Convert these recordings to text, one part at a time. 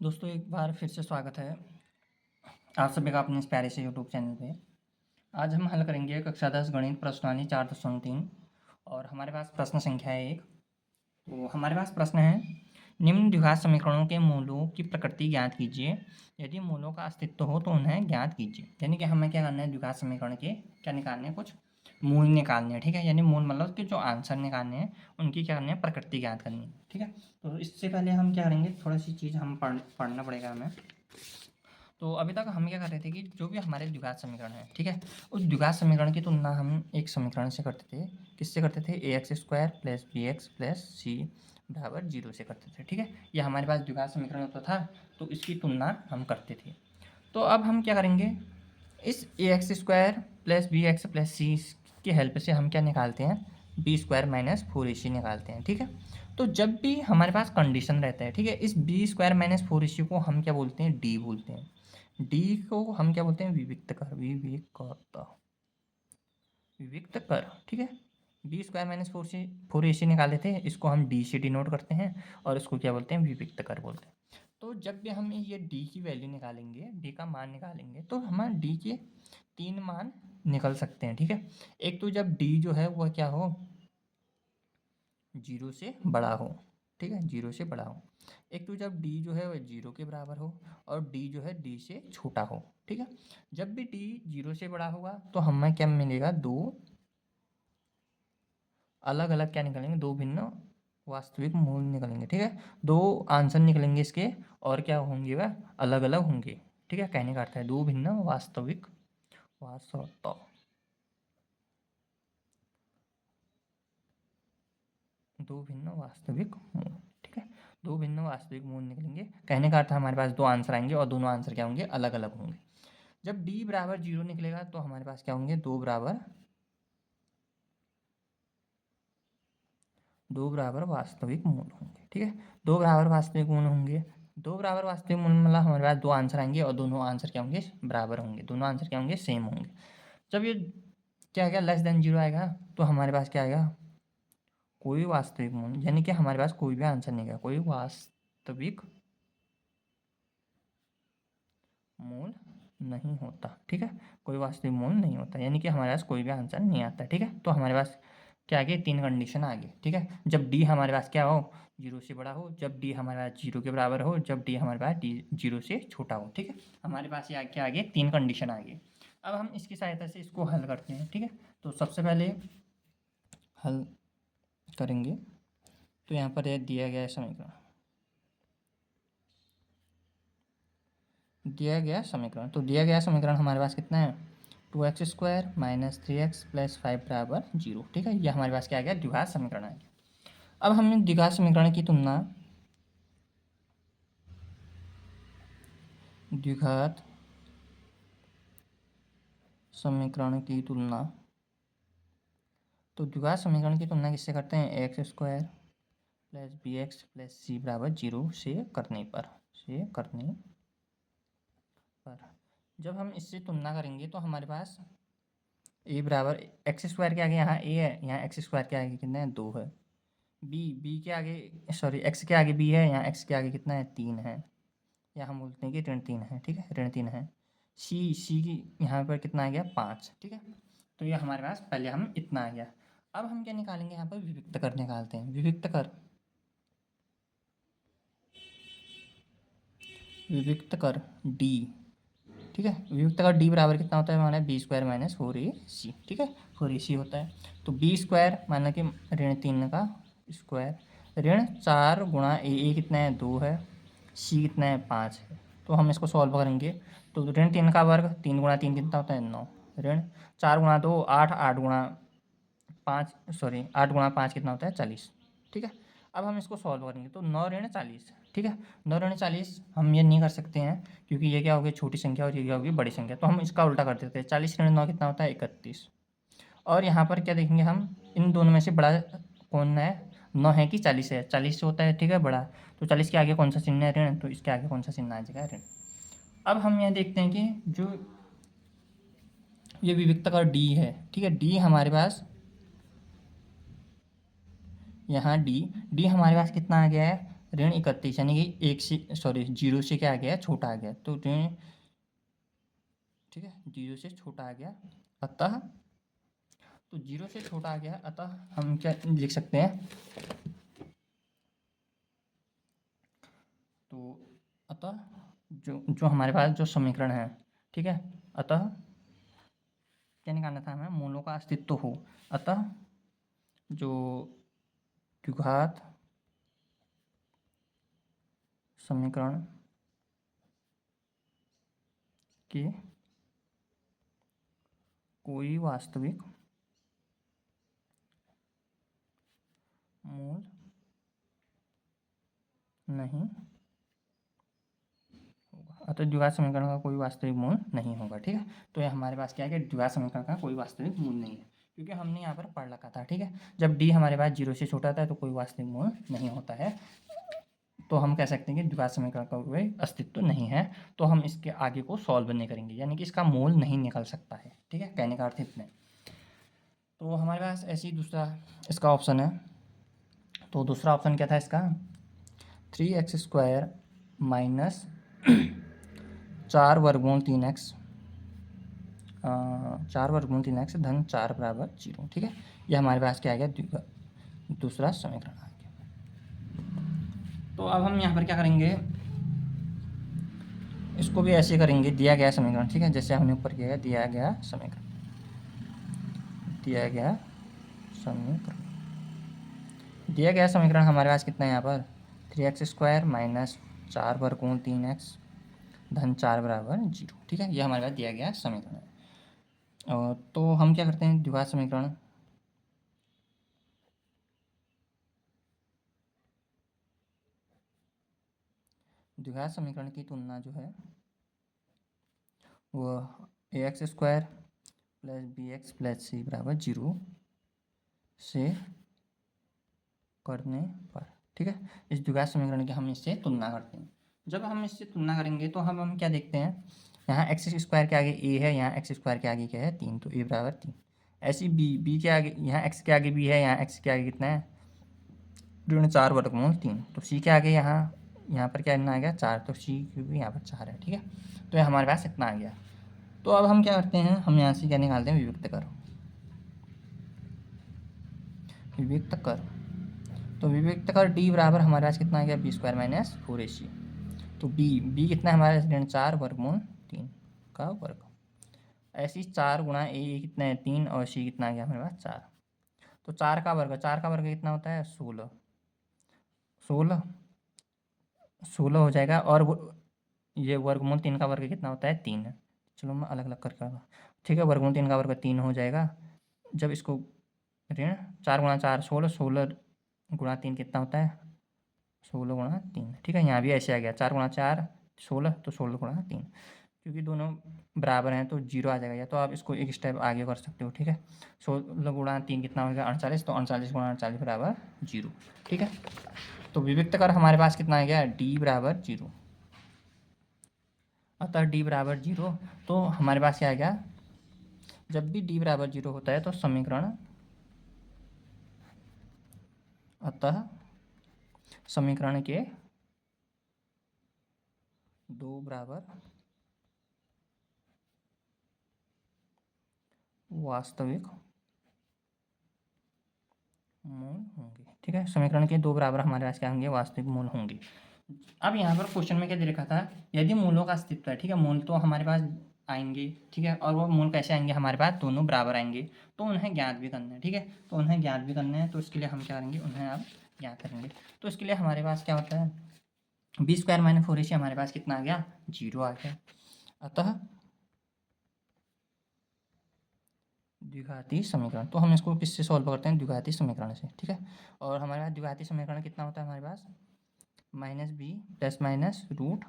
दोस्तों एक बार फिर से स्वागत है आप सभी का अपने इस प्यारे से यूट्यूब चैनल पे। आज हम हल करेंगे कक्षा 10 गणित प्रश्नावली 4.3 और हमारे पास प्रश्न संख्या है 1। तो हमारे पास प्रश्न है, निम्न द्विघात समीकरणों के मूलों की प्रकृति ज्ञात कीजिए। यदि मूलों का अस्तित्व हो तो उन्हें ज्ञात कीजिए। यानी कि हमें क्या करना है, द्विघात समीकरण के क्या निकालने हैं, कुछ मूल निकालने हैं। ठीक है, यानी मूल मतलब कि जो आंसर निकालने हैं उनकी क्या करनी है, प्रकृति ज्ञात करनी है। ठीक है, तो इससे पहले हम क्या करेंगे, थोड़ा सी चीज़ हम पढ़ना पड़ेगा हमें। तो अभी तक हम क्या कर रहे थे कि जो भी हमारे द्विघात समीकरण है, ठीक है, उस द्विघात समीकरण की तुलना हम एक समीकरण से करते थे। किससे करते थे? ax² + bx + c बराबर 0 से करते थे। ठीक है, ये हमारे पास द्विघात समीकरण होता था, तो इसकी तुलना हम करते थे। तो अब हम क्या करेंगे, इस ax² + bx + c की हेल्प से हम क्या निकालते हैं, b² - 4ac निकालते हैं। ठीक है, तो जब भी हमारे पास कंडीशन रहता है, ठीक है, इस b² - 4ac को हम क्या बोलते हैं, d बोलते हैं। डी को हम क्या बोलते हैं, विविक्त कर, विविक्त कर। ठीक है, b² - 4ac निकाले थे, इसको हम d से डिनोट करते हैं और इसको क्या बोलते हैं, विविक्त कर बोलते हैं। तो जब भी हम ये d की वैल्यू निकालेंगे, d का मान निकालेंगे, तो हम d के 3 मान निकल सकते हैं। ठीक है, एक तो जब d जो है वह क्या हो, 0 से बड़ा हो। ठीक है, 0 से बड़ा हो। एक तो जब d जो है वह 0 के बराबर हो और d जो है d से छोटा हो। ठीक है, जब भी d 0 से बड़ा होगा तो हमें क्या मिलेगा, दो अलग अलग क्या निकलेंगे, दो भिन्न वास्तविक मूल निकलेंगे। ठीक है, दो आंसर निकलेंगे इसके और क्या होंगे, वह अलग अलग होंगे। ठीक है, कहने का अर्थ है दो भिन्न वास्तविक दो भिन्न वास्तविक मूल। ठीक है, दो भिन्न वास्तविक मूल निकलेंगे। कहने का अर्थ हमारे पास दो आंसर आएंगे और दोनों आंसर क्या होंगे, अलग अलग होंगे। जब d बराबर 0 निकलेगा तो हमारे पास क्या होंगे, दो बराबर वास्तविक मूल होंगे। ठीक है, दो बराबर वास्तविक मूल होंगे। दो बराबर वास्तविक मूल मतलब हमारे पास दो आंसर आएंगे और दोनों आंसर क्या होंगे, बराबर होंगे। दोनों आंसर क्या होंगे, सेम होंगे। जब ये क्या आएगा, <<0 आएगा, तो हमारे पास क्या आएगा, कोई वास्तविक मूल, यानी कि हमारे पास कोई भी आंसर नहीं आएगा, कोई वास्तविक मूल नहीं होता। ठीक है, कोई वास्तविक मूल नहीं होता, यानी कि हमारे पास कोई भी आंसर नहीं आता। ठीक है, तो हमारे पास क्या आ गए, तीन कंडीशन आ गई। ठीक है, जब डी हमारे पास क्या हो, 0 से बड़ा हो, जब डी हमारे पास 0 के बराबर हो, जब डी हमारे पास डी 0 से छोटा हो। ठीक है, हमारे पास ये क्या आ गए, तीन कंडीशन आ गई। अब हम इसकी सहायता से इसको हल करते हैं। ठीक है, तो सबसे पहले हल करेंगे, तो यहाँ पर यह दिया गया है समीकरण, तो दिया गया समीकरण हमारे पास कितना है, 2x² - 3x + 5 बराबर 0। ठीक है, ये हमारे पास क्या आ गया, द्विघात समीकरण आ गया। अब हमने द्विघात समीकरण की तुलना द्विघात समीकरण की तुलना तो द्विघात समीकरण की तुलना किससे करते हैं, x² + bx + c बराबर 0 से करने पर जब हम इससे तुलना करेंगे तो हमारे पास a बराबर x² के आगे यहाँ a है, यहाँ x² के आगे कितना है, 2 है। b के आगे, सॉरी, x के आगे b है, यहाँ x के आगे कितना है, 3 है, या हम बोलते हैं कि ऋण 3 है। ठीक है, ऋण 3 है। c की यहाँ पर कितना आ गया, 5। ठीक है, तो ये हमारे पास पहले हम इतना आ गया। अब हम क्या निकालेंगे, यहाँ पर विविक्त कर निकालते हैं। विविक्त कर d। ठीक है, वियुक्त का डी बराबर कितना होता है हमारा, b² - 4ac। ठीक है, 4ac होता है। तो b² माना कि ऋण 3 का स्क्वायर, ऋण 4 × a कितना है, 2 है, c कितना है, 5 है। तो हम इसको सॉल्व करेंगे, तो ऋण 3 का वर्ग, 3 × 3 कितना होता है, 9, ऋण 4 × 2 8, 8 × 5 कितना होता है, 40। ठीक है, अब हम इसको सॉल्व करेंगे, तो 9 ऋण 40। ठीक है, 9 ऋण 40 हम ये नहीं कर सकते हैं क्योंकि ये क्या होगी, छोटी संख्या और ये क्या होगी, बड़ी संख्या। तो हम इसका उल्टा कर देते हैं, 40 ऋण 9 कितना होता है, 31। और यहाँ पर क्या देखेंगे हम, इन दोनों में से बड़ा कौन है, 9 है कि 40 है, 40 से होता है। ठीक है, बड़ा, तो 40 के आगे कौन सा चिन्ह है, ऋण, तो इसके आगे कौन सा चिन्ह आ जाएगा, ऋण। अब हम यहाँ देखते हैं कि जो ये विविक्त का डी है, ठीक है, डी हमारे पास यहाँ डी हमारे पास कितना आ गया है, ऋण 31 यानी कि 1 से सॉरी 0 से क्या आ गया, छोटा आ गया, तो ऋण, ठीक है, 0 से छोटा आ गया, अतः तो 0 से छोटा आ गया, अतः हम क्या लिख सकते हैं, तो अतः जो हमारे पास जो समीकरण है, ठीक है, अतः क्या निकालना था हमें, मूलों का अस्तित्व हो, अतः जो द्विघात समीकरण के कोई वास्तविक मूल नहीं होगा, अतः द्विघात समीकरण का कोई वास्तविक मूल नहीं होगा, ठीक है। तो ये हमारे पास क्या है कि द्विघात समीकरण का कोई वास्तविक मूल नहीं है, क्योंकि हमने यहाँ पर पढ़ रखा था, ठीक है, जब डी हमारे पास 0 से छोटा था तो कोई वास्तविक मूल नहीं होता है, तो हम कह सकते हैं कि द्विघात समीकरण का कोई अस्तित्व नहीं है, तो हम इसके आगे को सॉल्व नहीं करेंगे, यानी कि इसका मूल नहीं निकल सकता है, ठीक है, कहने का अर्थ इतना है। तो हमारे पास ऐसे ही दूसरा इसका ऑप्शन है, तो दूसरा ऑप्शन क्या था इसका, 3x² माइनस 4 वर्गमूल 3x 4 वर्गमूल 3x धन 4 बराबर 0, ठीक है, ये हमारे पास क्या आ गया, दूसरा समीकरण आ गया। तो अब हम यहाँ पर क्या करेंगे, इसको भी ऐसे करेंगे, दिया गया समीकरण, ठीक है, जैसे हमने ऊपर किया, दिया गया समीकरण हमारे पास कितना है यहाँ पर, 3x² माइनस 4 वर्गमूल 3x धन 4 बराबर 0, ठीक है, ये हमारे पास दिया गया समीकरण है। तो हम क्या करते हैं, द्विघात समीकरण की तुलना जो है वो ax² plus bx plus c बराबर 0 से करने पर, ठीक है, इस द्विघात समीकरण की हम इससे तुलना करते हैं। जब हम इससे तुलना करेंगे तो हम क्या देखते हैं, यहाँ x² के आगे a है, यहाँ x² के आगे क्या है 3, तो a बराबर 3, ऐसी b के आगे, यहाँ x के आगे b है, यहाँ x के आगे कितना है ऋण 4 वर्गमूल 3, तो c के आगे यहाँ पर क्या आ गया 4, तो c क्योंकि यहाँ पर 4 है, ठीक है, तो ये हमारे पास इतना आ गया। तो अब हम क्या करते हैं, हम यहाँ से क्या निकालते हैं, विभक्त कर, तो विभक्त कर d बराबर हमारे पास कितना आ गया, b² माइनस 4ac, तो b कितना है हमारे ऋण 4 वर्गमूल 3 का वर्ग, ऐसी 4 गुणा a कितना है 3 और c कितना आ गया हमारे पास 4, तो 4 का वर्ग कितना होता है 16 हो जाएगा, और ये वर्गमूल 3 का वर्ग कितना होता है 3, चलो मैं अलग अलग करके, ठीक है, वर्गमूल 3 का वर्ग 3 हो जाएगा, जब इसको ऋण 4 गुणा 4 16 गुणा 3 कितना होता है 16 गुणा 3, ठीक है, यहाँ भी ऐसे आ गया 4 गुणा 4 16, तो 16 गुणा 3, क्योंकि दोनों बराबर हैं तो 0 आ जाएगा, या तो आप इसको एक स्टेप आगे कर सकते हो, ठीक है, 16 गुणा 3 कितना हो गया 48, तो 48 गुणा 48 बराबर 0, ठीक है, तो विभक्त कर हमारे पास कितना आ गया d बराबर 0, अतः d बराबर 0, तो हमारे पास क्या आ गया, जब भी d बराबर 0 होता है तो समीकरण, अतः समीकरण के दो बराबर वास्तविक मूल होंगे, ठीक है, समीकरण के दो बराबर हमारे पास क्या होंगे, वास्तविक मूल होंगे। अब यहाँ पर क्वेश्चन में क्या दे रखा था, यदि मूलों का अस्तित्व है, ठीक है, मूल तो हमारे पास आएंगे, ठीक है, और वो मूल कैसे आएंगे, हमारे पास दोनों बराबर आएंगे, तो उन्हें ज्ञात भी करना है, ठीक है, तो उन्हें ज्ञात भी करना है, तो इसके लिए हम क्या करेंगे, उन्हें आप ज्ञात करेंगे। तो इसके लिए हमारे पास क्या होता है, b² माइनस 4ac हमारे पास कितना आ गया 0 आ गया, अतः द्विघाती समीकरण, तो हम इसको किससे सॉल्व करते हैं, द्विघाती समीकरण से, ठीक है, और हमारे पास द्विघाती समीकरण कितना होता है हमारे पास, -b plus minus root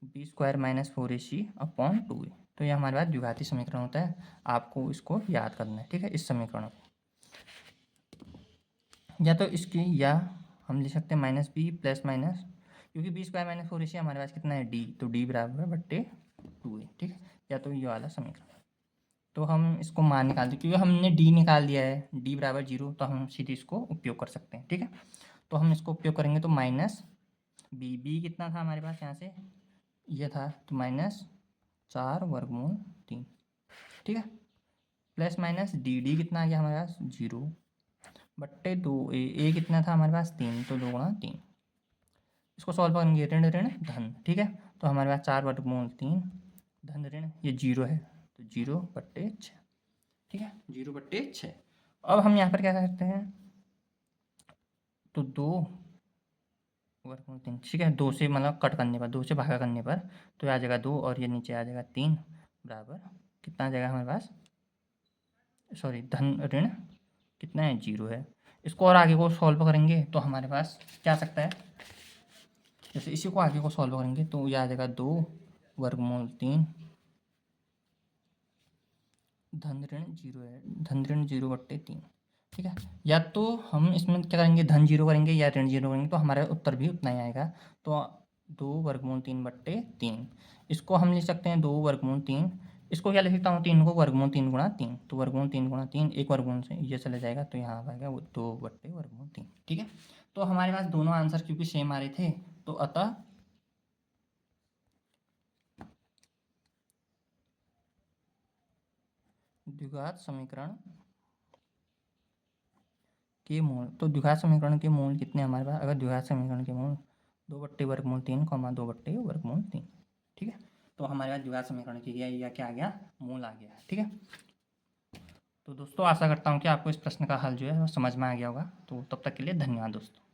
b² minus 4ac upon 2a, तो ये हमारे पास द्विघाती समीकरण होता है, आपको इसको याद करना है, ठीक है, इस समीकरण को, या तो इसकी, या हम लिख सकते हैं -b प्लस माइनस, क्योंकि b² माइनस 4ac हमारे पास कितना है d, तो d बराबर है बट्टे 2a, ठीक है, या तो ये वाला समीकरण, तो हम इसको मान निकाल दें, क्योंकि हमने d निकाल दिया है, d बराबर 0, तो हम सीधे इसको उपयोग कर सकते हैं, ठीक है, तो हम इसको उपयोग करेंगे तो माइनस बी कितना था हमारे पास यहाँ से, ये था, तो माइनस 4 वर्गमूल 3, ठीक है, प्लस माइनस डी कितना आ गया हमारे पास 0 बट्टे 2 ए कितना था हमारे पास 3, तो 2 गुणा 3। इसको सॉल्व करेंगे ऋण ऋण धन, ठीक है, तो हमारे पास 4 वर्गमूल 3 धन ऋण ये 0 है, तो 0/6, ठीक है, 0/6। अब हम यहाँ पर क्या करते हैं, तो 2 वर्गमूल 3, ठीक है, 2 से मतलब कट करने पर, 2 से भागा करने पर तो आ जाएगा 2 और ये नीचे आ जाएगा 3 बराबर कितना आ जाएगा हमारे पास, सॉरी धन ऋण कितना है 0 है। इसको और आगे को सॉल्व करेंगे तो हमारे पास क्या आ सकता है, जैसे इसी को आगे को सॉल्व करेंगे तो ये आ जाएगा 2 वर्गमूल 3 धन ऋण 0 है, धन ऋण 0/3, ठीक है। या तो हम इसमें क्या करेंगे, धन 0 करेंगे या ऋण 0 करेंगे तो हमारा उत्तर भी उतना ही आएगा। तो 2 वर्गमूल 3/3, इसको हम लिख सकते हैं 2 वर्गमूल 3, इसको क्या लिख सकता हूँ 3 को वर्गमूल 3 गुणा 3, तो वर्गमूल 3 गुणा 3 एक वर्गमूल से ये चला जाएगा तो यहाँ आएगा वो 2/वर्गमूल 3, ठीक है। तो हमारे पास दोनों आंसर क्योंकि सेम आ रहे थे तो अतः द्विघात समीकरण के मूल, तो द्विघात समीकरण के मूल कितने हमारे पास, अगर द्विघात समीकरण के मूल 2/वर्गमूल 3, 2/वर्गमूल 3, ठीक है, तो हमारे पास द्विघात समीकरण की या क्या आ गया, मूल आ गया, ठीक है। तो दोस्तों आशा करता हूँ कि आपको इस प्रश्न का हल जो है वो समझ में आ गया होगा। तो तब तक के लिए धन्यवाद दोस्तों।